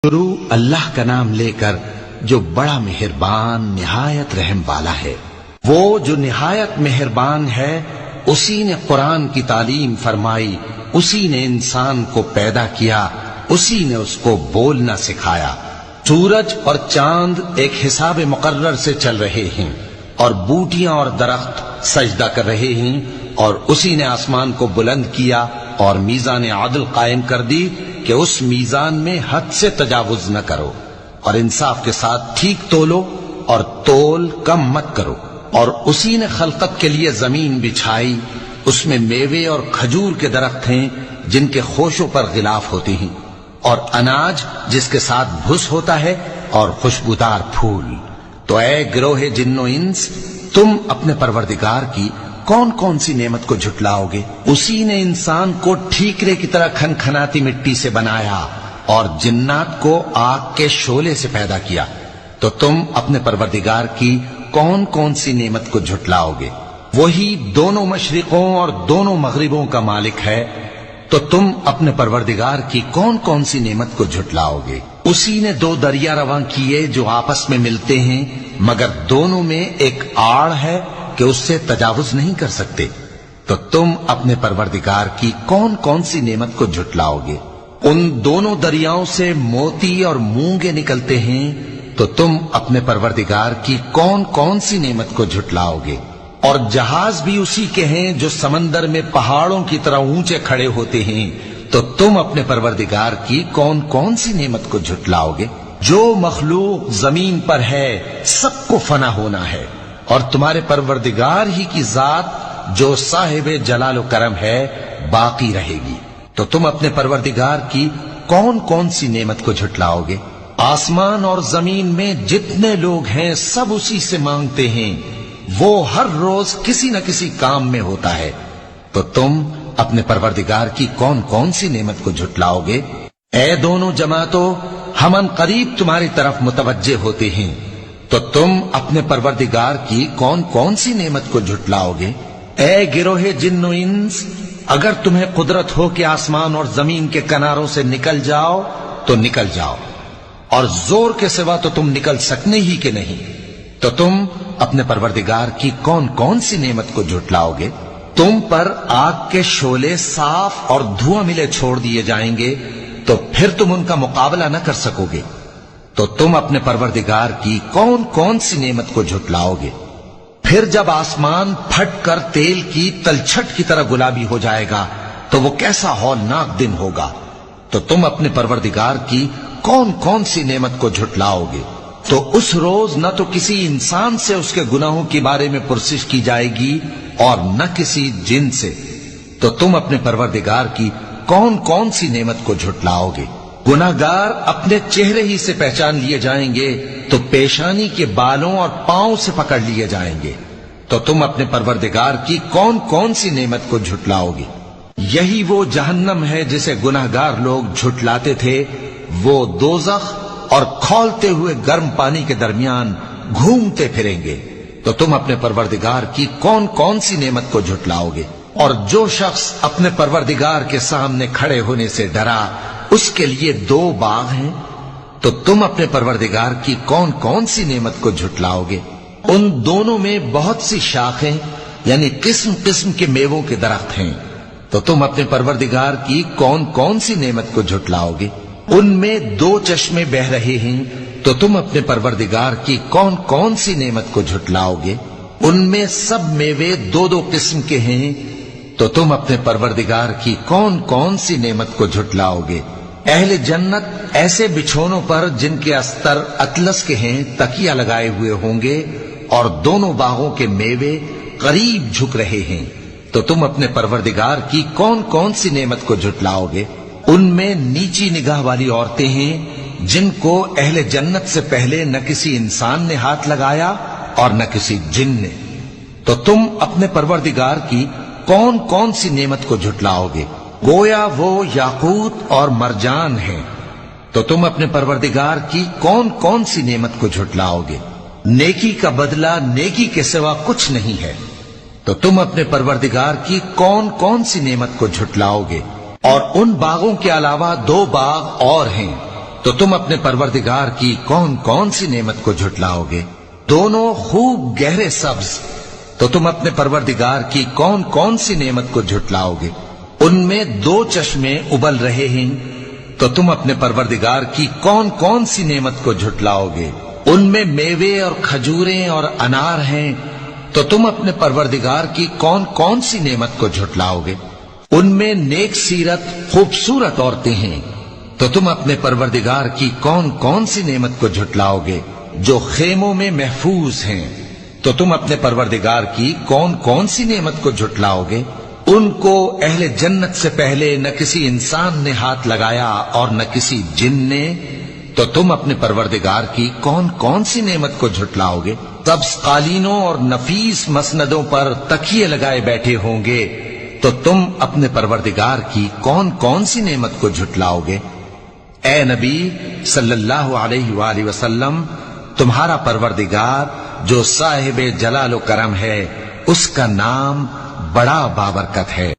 شروع اللہ کا نام لے کر جو بڑا مہربان نہایت رحم والا ہے۔ وہ جو نہایت مہربان ہے، اسی نے قرآن کی تعلیم فرمائی، اسی نے انسان کو پیدا کیا، اسی نے اس کو بولنا سکھایا۔ سورج اور چاند ایک حساب مقرر سے چل رہے ہیں، اور بوٹیاں اور درخت سجدہ کر رہے ہیں، اور اسی نے آسمان کو بلند کیا اور میزان عدل قائم کر دی کہ اس میزان میں حد سے تجاوز نہ کرو، اور انصاف کے ساتھ ٹھیک تولو اور تول کم مت کرو۔ اور اسی نے خلقت کے لیے زمین بچھائی، اس میں میوے اور کھجور کے درخت ہیں جن کے خوشوں پر غلاف ہوتے ہیں، اور اناج جس کے ساتھ بھس ہوتا ہے، اور خوشبودار پھول۔ تو اے گروہ جن و انس، تم اپنے پروردگار کی کون کون سی نعمت کو جھٹلاؤ گے؟ اسی نے انسان کو ٹھیکرے کی طرح کھنکھناتی مٹی سے بنایا اور جنات کو آگ کے شعلے سے پیدا کیا۔ تو تم اپنے پروردگار کی کون کون سی نعمت کو جھٹلاؤ گے؟ وہی دونوں مشرقوں اور دونوں مغربوں کا مالک ہے، تو تم اپنے پروردگار کی کون کون سی نعمت کو جھٹلاؤ گے؟ اسی نے دو دریا رواں کیے جو آپس میں ملتے ہیں، مگر دونوں میں ایک آڑ ہے کہ اس سے تجاوز نہیں کر سکتے۔ تو تم اپنے پروردگار کی کون کون سی نعمت کو جھٹلاؤ گے؟ ان دونوں دریاؤں سے موتی اور مونگے نکلتے ہیں، تو تم اپنے پروردگار کی کون کون سی نعمت کو جھٹلاؤ گے؟ اور جہاز بھی اسی کے ہیں جو سمندر میں پہاڑوں کی طرح اونچے کھڑے ہوتے ہیں، تو تم اپنے پروردگار کی کون کون سی نعمت کو جھٹلاؤ گے؟ جو مخلوق زمین پر ہے سب کو فنا ہونا ہے، اور تمہارے پروردگار ہی کی ذات جو صاحب جلال و کرم ہے باقی رہے گی۔ تو تم اپنے پروردگار کی کون کون سی نعمت کو جھٹلاؤ گے؟ آسمان اور زمین میں جتنے لوگ ہیں سب اسی سے مانگتے ہیں، وہ ہر روز کسی نہ کسی کام میں ہوتا ہے۔ تو تم اپنے پروردگار کی کون کون سی نعمت کو جھٹلاؤ گے؟ اے دونوں جماعتوں، ہم ان قریب تمہاری طرف متوجہ ہوتے ہیں، تو تم اپنے پروردگار کی کون کون سی نعمت کو جھٹلاؤ گے؟ اے گروہ جن و انس، اگر تمہیں قدرت ہو کہ آسمان اور زمین کے کناروں سے نکل جاؤ تو نکل جاؤ، اور زور کے سوا تو تم نکل سکنے ہی کہ نہیں، تو تم اپنے پروردگار کی کون کون سی نعمت کو جھٹلاؤ گے؟ تم پر آگ کے شعلے صاف اور دھواں ملے چھوڑ دیے جائیں گے، تو پھر تم ان کا مقابلہ نہ کر سکو گے۔ تو تم اپنے پروردگار کی کون کون سی نعمت کو جھٹلاؤ گے؟ پھر جب آسمان پھٹ کر تیل کی تلچھٹ کی طرح گلابی ہو جائے گا تو وہ کیسا ہولناک دن ہوگا۔ تو تم اپنے پروردگار کی کون کون سی نعمت کو جھٹلاؤ گے؟ تو اس روز نہ تو کسی انسان سے اس کے گناہوں کے بارے میں پرسش کی جائے گی اور نہ کسی جن سے۔ تو تم اپنے پروردگار کی کون کون سی نعمت کو جھٹلاؤ گے؟ گناہگار اپنے چہرے ہی سے پہچان لیے جائیں گے تو پیشانی کے بالوں اور پاؤں سے پکڑ لیے جائیں گے۔ تو تم اپنے پروردگار کی کون کون سی نعمت کو جھٹلاؤ گے؟ یہی وہ جہنم ہے جسے گناہگار لوگ جھٹلاتے تھے، وہ دوزخ اور کھولتے ہوئے گرم پانی کے درمیان گھومتے پھریں گے۔ تو تم اپنے پروردگار کی کون کون سی نعمت کو جھٹلاؤ گے؟ اور جو شخص اپنے پروردگار کے سامنے کھڑے ہونے سے ڈرا، اس کے لیے دو باغ ہیں۔ تو تم اپنے پروردگار کی کون کون سی نعمت کو جھٹلاؤ گے؟ ان دونوں میں بہت سی شاخیں یعنی قسم قسم کے میووں کے درخت ہیں۔ تو تم اپنے پروردگار کی کون کون سی نعمت کو جھٹلاؤ گے؟ ان میں دو چشمے بہ رہے ہیں، تو تم اپنے پروردگار کی کون کون سی نعمت کو جھٹلاؤ گے؟ ان میں سب میوے دو دو قسم کے ہیں، تو تم اپنے پروردگار کی کون کون سی نعمت کو جھٹلاؤ گے؟ اہل جنت ایسے بچھونوں پر جن کے استر اطلس کے ہیں تکیہ لگائے ہوئے ہوں گے، اور دونوں باغوں کے میوے قریب جھک رہے ہیں۔ تو تم اپنے پروردگار کی کون کون سی نعمت کو جھٹلاؤ گے؟ ان میں نیچی نگاہ والی عورتیں ہیں جن کو اہل جنت سے پہلے نہ کسی انسان نے ہاتھ لگایا اور نہ کسی جن نے۔ تو تم اپنے پروردگار کی کون کون سی نعمت کو جھٹلاؤ گے؟ گویا وہ یاقوت اور مرجان ہیں۔ تو تم اپنے پروردگار کی کون کون سی نعمت کو جھٹلاؤ گے؟ نیکی کا بدلہ نیکی کے سوا کچھ نہیں ہے۔ تو تم اپنے پروردگار کی کون کون سی نعمت کو جھٹلاؤ گے؟ اور ان باغوں کے علاوہ دو باغ اور ہیں، تو تم اپنے پروردگار کی کون کون سی نعمت کو جھٹلاؤ گے؟ دونوں خوب گہرے سبز، تو تم اپنے پروردگار کی کون کون سی نعمت کو جھٹلاؤ گے؟ ان میں 2 چشمے ابل رہے ہیں، تو تم اپنے پروردگار کی کون کون سی نعمت کو جھٹلاؤ گے؟ ان میں میوے اور کھجوریں اور انار ہیں، تو تم اپنے پروردگار کی کون کون سی نعمت کو جھٹلاؤ گے؟ ان میں نیک سیرت خوبصورت عورتیں ہیں، تو تم اپنے پروردگار کی کون کون سی نعمت کو جھٹلاؤ گے؟ جو خیموں میں محفوظ ہیں، تو تم اپنے پروردگار کی کون کون سی نعمت کو جھٹلاؤ گے؟ ان کو اہل جنت سے پہلے نہ کسی انسان نے ہاتھ لگایا اور نہ کسی جن نے، تو تم اپنے پروردگار کی کون کون سی نعمت کو جھٹلاؤ گے؟ سبز قالینوں اور نفیس مسندوں پر تکیے لگائے بیٹھے ہوں گے، تو تم اپنے پروردگار کی کون کون سی نعمت کو جھٹلاؤ گے؟ اے نبی صلی اللہ علیہ وآلہ وسلم، تمہارا پروردگار جو صاحب جلال و کرم ہے، اس کا نام بڑا بابرکت ہے۔